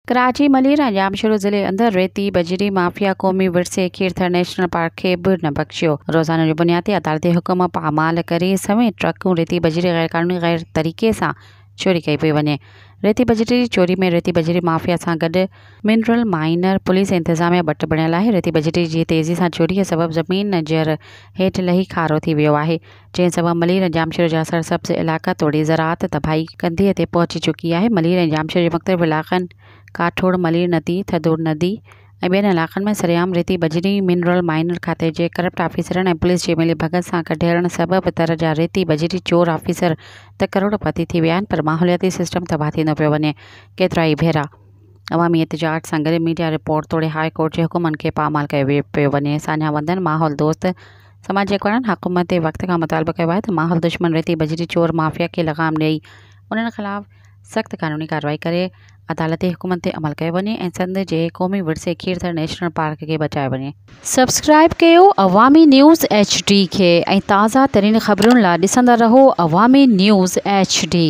कराची मलिर ऐं जामशेरो ज़िले अंदरि रेती बजरी माफ़िया क़ौमी विरसे कीर्थर नेशनल पार्क खे बि न बख़्शियो। रोज़ाना जो बुनियादी अदालती हुकुम पामाल करे समेत ट्रकूं रेती बजरी ग़ैरक़ानूनी ग़ैर तरीक़े सां चोरी कई पई वञे। रेती बजरी जी चोरी में रेती बजरी माफ़िया सां गॾु मिनरल माइनर पुलिस इंतज़ामिया बट बणियल आहे। रेती बजरी जी तेज़ी सां चोरीअ सबबि ज़मीन जर हेठि लही खारो थी वियो आहे, जंहिं सबबि मलिर ऐं जामशेरो जा सरसब्ज़ इलाइक़ा तोड़ी ज़राअत तबाही कंधीअ ते पहुची चुकी आहे। मलिर ऐं जामशेरो जे मुख़्तलिफ़ इलाइक़नि काठोड़ मलिर नदी, थदोड़ नदी ऐं ॿियनि इलाइक़नि में सरेआम रेती बजरी मिनरल माइनर खाते जे करप्ट ऑफिसरनि ऐं पुलिस जे मिली भगत सां कढियण सबबि तर जा रेती बजरी चोर ऑफिसर त करोड़पति थी विया आहिनि, पर माहौलियाती सिस्टम तबाह थींदो पियो वञे। केतिरा ई भेरा अवामी एहतजाज सां गॾु मीडिया रिपोर्ट तोड़े हाई कोर्ट जे हुकुमनि खे पामाल कयो पियो वञे। सान्या वंदन माहौल दोस्त समाजी अगवाननि हुकूमत वक़्त खां मुतालबो कयो आहे त माहौल दुश्मन रेती बजरी चोर माफ़िया खे लगाम ॾेई उन्हनि ख़िलाफ़ सख़्त कानूनी कार्रवाई करे अदालती हुकूमत ते अमल कयो वञे ऐं सिंध जे क़ौमी विरसे कीर्थर नेशनल पार्क खे बचायो वञे। सब्सक्राइब कयो अवामी न्यूज़ HD खे ऐं ताज़ा तरीन ख़बरुनि लाइ ॾिसंदा रहो अवामी न्यूज़ HD।